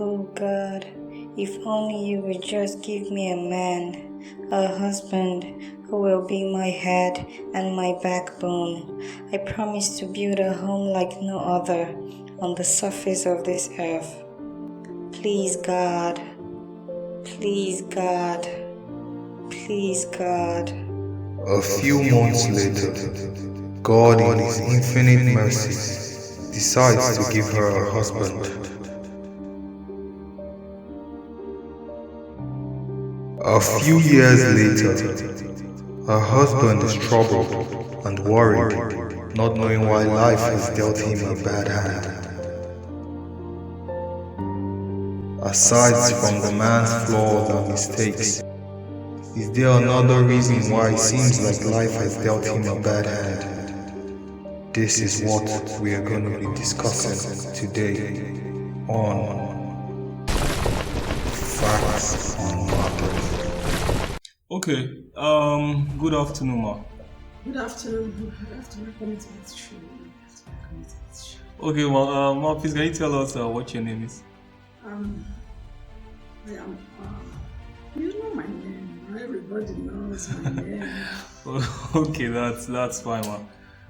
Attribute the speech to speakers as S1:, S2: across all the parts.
S1: Oh God, if only you would just give me a man, a husband who will be my head and my backbone. I promise to build a home like no other on the surface of this earth. Please God, please God, please God.
S2: A few months later, God in His infinite mercy decides to give her a husband. A few years later, her husband is troubled and worried, not knowing why life has dealt him a bad hand. Aside from the man's flaws and mistakes, is there another reason why it seems like life has dealt him a bad hand? This is what we are going to be discussing today on Facts on Matters.
S3: Okay, good afternoon, ma.
S4: Good afternoon. Good afternoon. Welcome to this show.
S3: Okay, well, ma, please can you tell us what your name is?
S4: I am. You know my name. Everybody knows my name.
S3: Okay, that's fine, ma.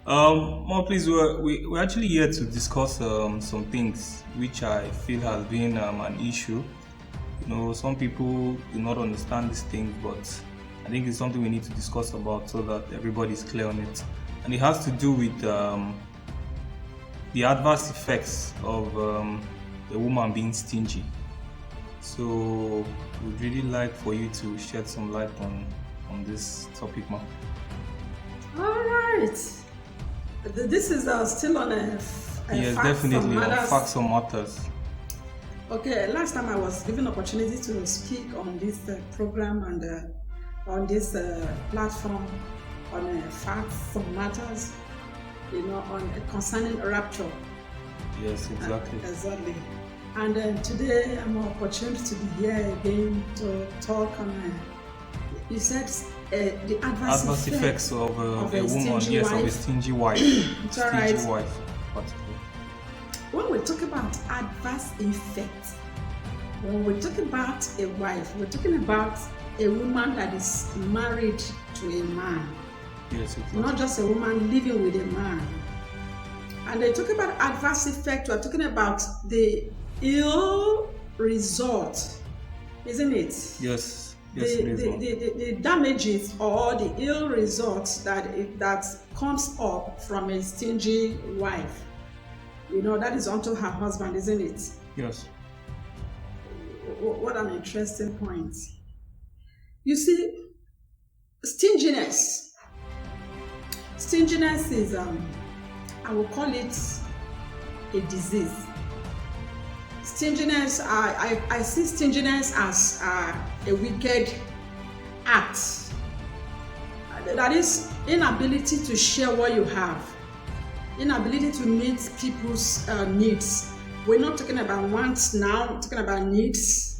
S3: Ma, please, we're actually here to discuss some things which I feel has been an issue. You know, some people do not understand these things, but I think it's something we need to discuss about so that everybody is clear on it. And it has to do with the adverse effects of a woman being stingy. So we'd really like for you to shed some light on this topic, ma.
S4: All right. This is still on a
S3: Yes,
S4: Facts
S3: definitely,
S4: on
S3: on
S4: Matters.
S3: Facts on Matters.
S4: Okay, last time I was given opportunity to speak on this program and on this platform on Facts on Matters, you know, on concerning rapture.
S3: Yes, exactly.
S4: Exactly. And today I'm opportunity to be here again to talk on. You said the adverse
S3: effects of a woman, yes,
S4: wife.
S3: of a stingy wife.
S4: It's all right.
S3: Stingy wife, particularly.
S4: When we talk about adverse effects, when we talk about a wife, we're talking about a woman that is married to a man,
S3: Yes, exactly.
S4: not just a woman living with a man. And they talk about adverse effect, we're talking about the ill result, isn't it?
S3: Yes, yes, it is, ma.
S4: The damages or the ill results that comes up from a stingy wife. You know, that is unto her husband, isn't it?
S3: Yes.
S4: What an interesting point. You see, stinginess. Stinginess is, I will call it a disease. Stinginess, I see stinginess as a wicked act. That is inability to share what you have. Inability to meet people's needs. We're not talking about wants now, we're talking about needs.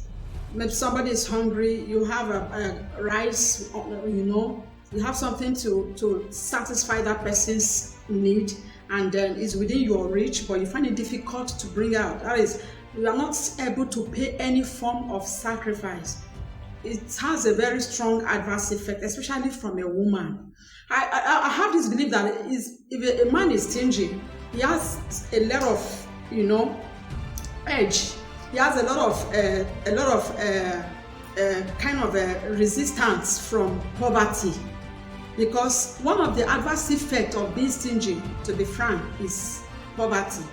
S4: Maybe somebody is hungry, you have a rice, you know, you have something to satisfy that person's need, and then it's within your reach, but you find it difficult to bring out. That is, you are not able to pay any form of sacrifice. It has a very strong adverse effect, especially from a woman. I have this belief that if a man is stingy, he has a lot of, you know, edge. He has a lot of kind of resistance from poverty, because one of the adverse effects of being stingy, to be frank, is poverty.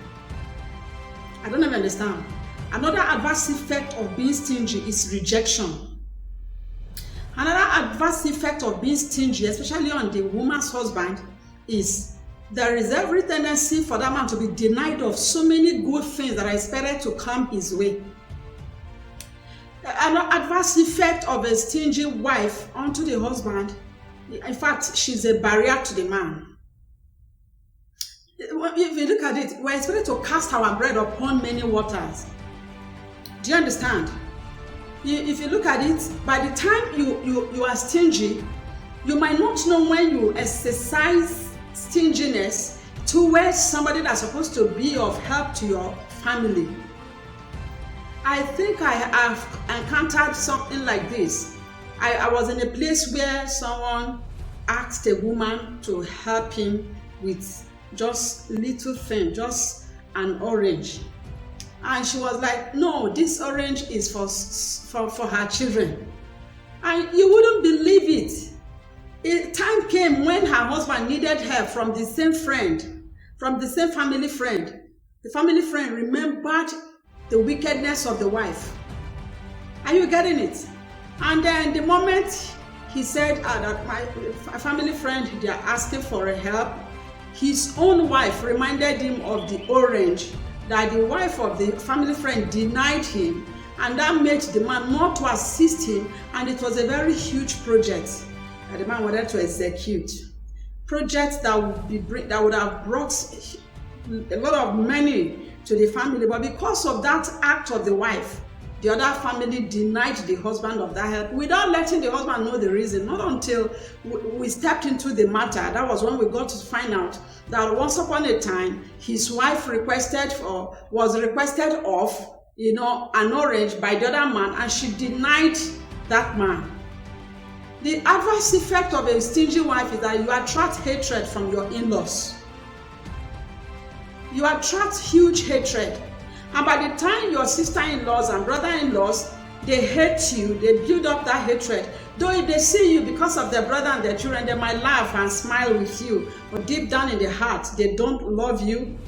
S4: I don't even understand. Another adverse effect of being stingy is rejection. Another adverse effect of being stingy, especially on the woman's husband, is there is every tendency for that man to be denied of so many good things that are expected to come his way. Another adverse effect of a stingy wife onto the husband, in fact, she's a barrier to the man. If you look at it, we're expected to cast our bread upon many waters. Do you understand? If you look at it, by the time you are stingy, you might not know when you exercise stinginess towards somebody that's supposed to be of help to your family. I think I have encountered something like this. I was in a place where someone asked a woman to help him with just little thing, just an orange. And she was like, no, this orange is for her children. And you wouldn't believe it. A time came when her husband needed help from the same friend, from the same family friend. The family friend remembered the wickedness of the wife. Are you getting it? And then the moment he said that my family friend, they are asking for a help, his own wife reminded him of the orange that the wife of the family friend denied him, and that made the man not to assist him, and it was a very huge project that the man wanted to execute. Projects that would have brought a lot of money to the family, but because of that act of the wife, the other family denied the husband of that help without letting the husband know the reason. Not until we stepped into the matter, that was when we got to find out that once upon a time, his wife was requested of, an orange by the other man, and she denied that man. The adverse effect of a stingy wife is that you attract hatred from your in-laws. You attract huge hatred. And by the time your sister-in-laws and brother-in-laws, they hate you, they build up that hatred. Though if they see you because of their brother and their children, they might laugh and smile with you. But deep down in their heart, they don't love you.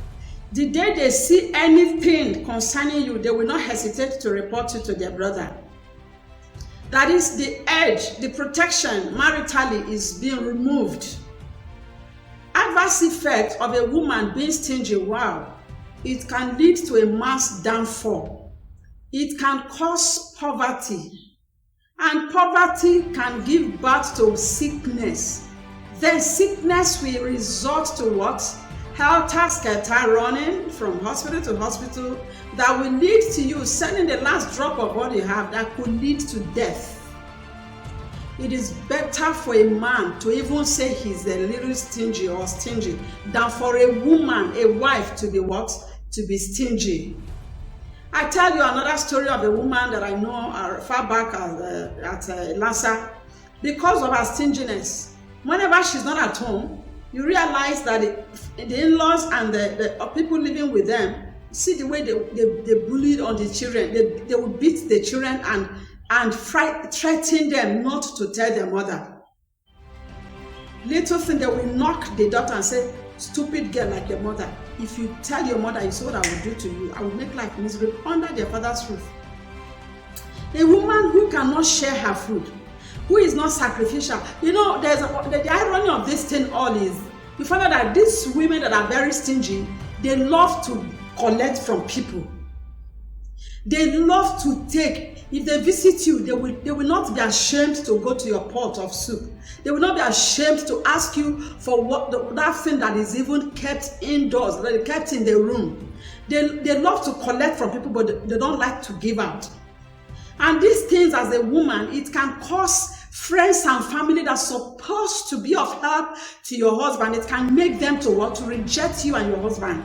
S4: The day they see anything concerning you, they will not hesitate to report you to their brother. That is, the edge, the protection maritally is being removed. Adverse effect of a woman being stingy, wow. It can lead to a mass downfall. It can cause poverty. And poverty can give birth to sickness. Then sickness will resort to what? Helter-skelter running from hospital to hospital that will lead to you selling the last drop of what you have that could lead to death. It is better for a man to even say he's a little stingy or stingy than for a woman, a wife, to be what? To be stingy. I tell you another story of a woman that I know far back at Lassa. Because of her stinginess, whenever she's not at home, you realize that the in-laws and the people living with them, see the way they bullied on the children. They would beat the children and threaten them not to tell their mother. Little thing, they will knock the daughter and say, stupid girl like your mother. If you tell your mother, you see what I will do to you. I will make life miserable under their father's roof. A woman who cannot share her food, who is not sacrificial. There's the irony of this thing all is, you find out that these women that are very stingy, they love to collect from people. They love to take. If they visit you, they will not be ashamed to go to your pot of soup. They will not be ashamed to ask you for that thing that is even kept indoors, that is kept in the room. They love to collect from people, but they don't like to give out. And these things, as a woman, it can cause friends and family that's supposed to be of help to your husband. It can make them to reject you and your husband.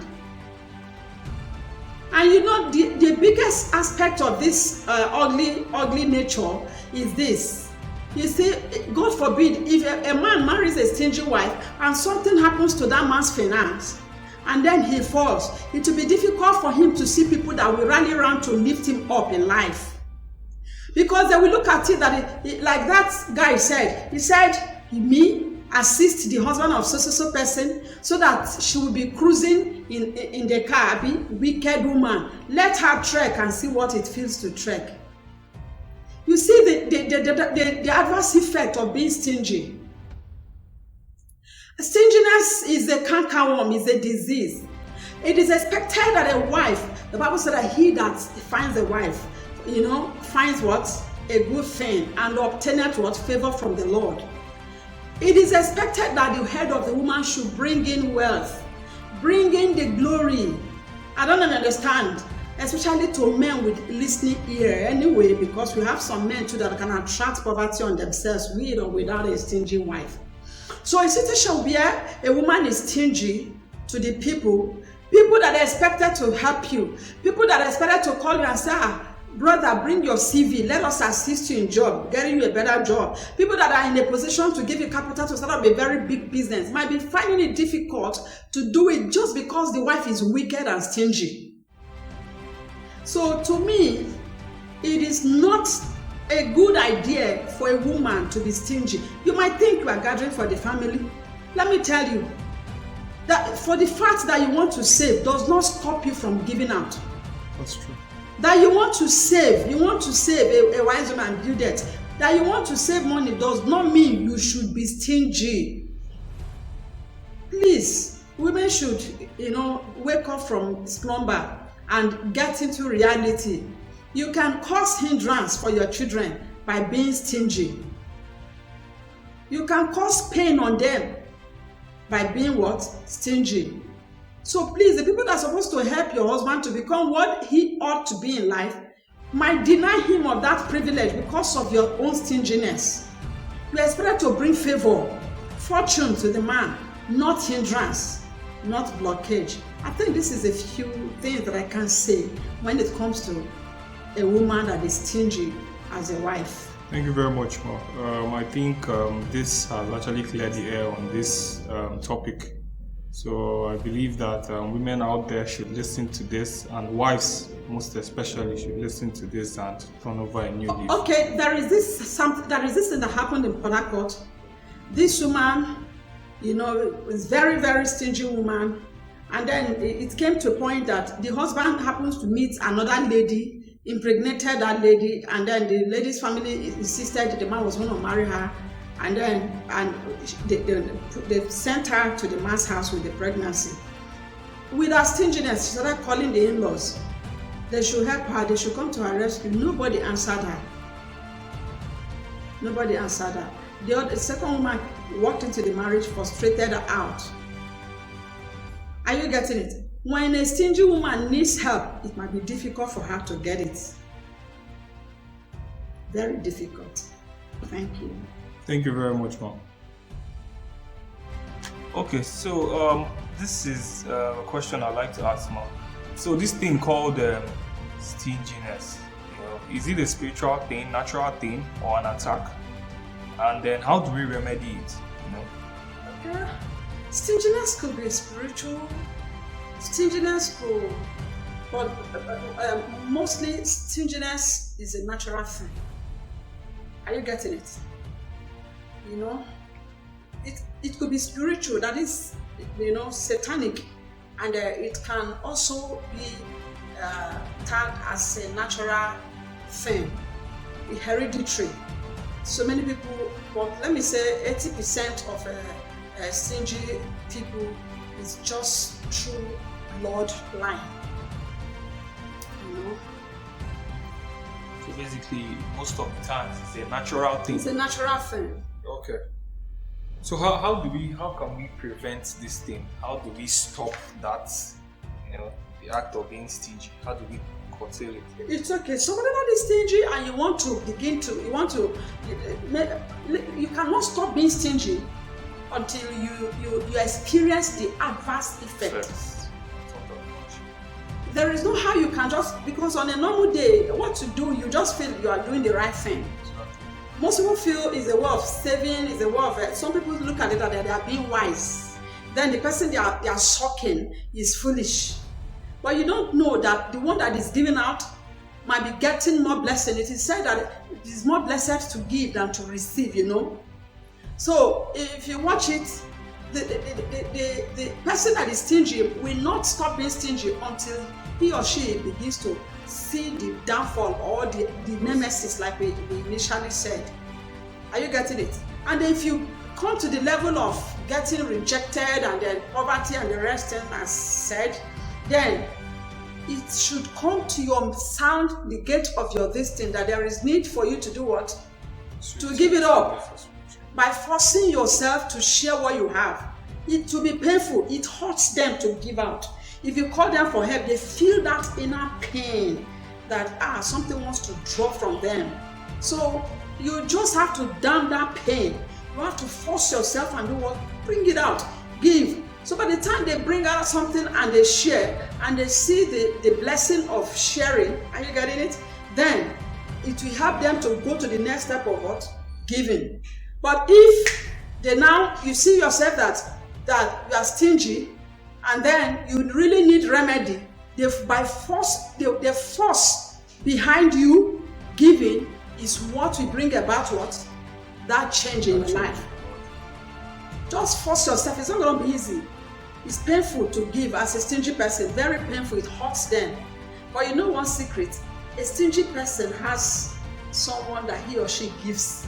S4: And the biggest aspect of this ugly nature is this. You see, God forbid, if a man marries a stingy wife and something happens to that man's finance, and then he falls, it will be difficult for him to see people that will rally around to lift him up in life. Because they will look at it that, like that guy said, he said, me assist the husband of so person so that she will be cruising in the car, be wicked woman. Let her trek and see what it feels to trek. You see the adverse effect of being stingy. Stinginess is a cankerworm, is a disease. It is expected that a wife, the Bible said that he that finds a wife, finds what? A good thing, and obtaineth what? Favor from the Lord. It is expected that the head of the woman should bring in wealth, bring in the glory. I don't understand, especially to men with listening ear anyway, because we have some men too that can attract poverty on themselves with or without a stingy wife. So a situation where a woman is stingy to the people that are expected to help you, people that are expected to call you and say, Brother, bring your CV. Let us assist you in job, getting you a better job. People that are in a position to give you capital to start up a very big business might be finding it difficult to do it just because the wife is wicked and stingy. So to me, it is not a good idea for a woman to be stingy. You might think you are gathering for the family. Let me tell you that for the fact that you want to save does not stop you from giving out.
S3: That's true.
S4: That you want to save a wise woman do that. That you want to save money does not mean you should be stingy. Please, women should, wake up from slumber and get into reality. You can cause hindrance for your children by being stingy. You can cause pain on them by being what? Stingy. So please, the people that are supposed to help your husband to become what he ought to be in life might deny him of that privilege because of your own stinginess. You expect to bring favor, fortune to the man, not hindrance, not blockage. I think this is a few things that I can say when it comes to a woman that is stingy as a wife.
S3: Thank you very much, Ma. I think this has actually cleared the air on this topic. So I believe that women out there should listen to this, and wives most especially should listen to this and turn over a new leaf.
S4: Okay, there is this thing that happened in Port Harcourt. This woman, is very, very stingy woman, and then it came to a point that the husband happens to meet another lady, impregnated that lady, and then the lady's family insisted the man was going to marry her. And then they sent her to the man's house with the pregnancy. With her stinginess, she started calling the in-laws. They should help her, they should come to her rescue. Nobody answered her. The second woman walked into the marriage, frustrated her out. Are you getting it? When a stingy woman needs help, it might be difficult for her to get it. Very difficult. Thank you.
S3: Thank you very much, Mom. Okay, so this is a question I'd like to ask, Mom. So this thing called stinginess, is it a spiritual thing, natural thing, or an attack? And then how do we remedy it?
S4: Stinginess could be spiritual. Stinginess could, but mostly stinginess is a natural thing. Are you getting it? It could be spiritual, that is, satanic, and it can also be tagged as a natural thing, hereditary. So many people, but let me say 80% of stingy people is just through bloodline.
S3: So basically, most of the time, it's a natural thing.
S4: It's a natural thing.
S3: Okay. So how can we prevent this thing? How do we stop that, the act of being stingy? How do we curtail it?
S4: It's okay. Somebody that is stingy and you cannot stop being stingy until you experience the adverse effect. There is no how you can just, because on a normal day, what to do, you just feel you are doing the right thing. Most people feel it's a way of saving, it's a way of, some people look at it that they are being wise. Then the person they are sucking is foolish. But you don't know that the one that is giving out might be getting more blessing. It is said that it is more blessed to give than to receive, So if you watch it, the person that is stingy will not stop being stingy until he or she begins to see the downfall or the nemesis, like we initially said. Are you getting it? And if you come to the level of getting rejected and then poverty and the rest, as said, then it should come to your sound the gate of your this thing, that there is need for you to do what? To give it up. By forcing yourself to share what you have. It will be painful. It hurts them to give out. If you call them for help, they feel that inner pain that something wants to drop from them. So you just have to damn that pain. You have to force yourself and do what? Bring it out. Give. So by the time they bring out something and they share and they see the blessing of sharing, are you getting it? then it will help them to go to the next step of what? Giving. But if you see yourself that you are stingy, and then you really need remedy, the force behind you giving is what will bring about what? That change in your life. Just force yourself. It's not going to be easy. It's painful to give as a stingy person. Very painful. It hurts them. But you know one secret? A stingy person has someone that he or she gives.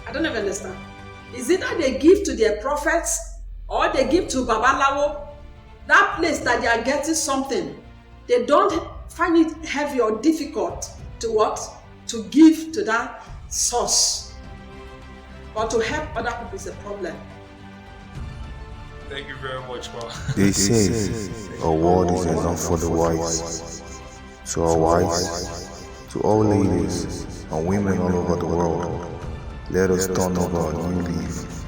S4: I don't even understand. Is it that they give to their prophets or they give to Babalawo? That place that they are getting something, they don't find it heavy or difficult to what? To give to that source. But to help other people is a problem.
S3: Thank you very much, Ma.
S2: They say a word is enough for the wise. To our wives, to all ladies and women all over the world, let us turn over a new leaf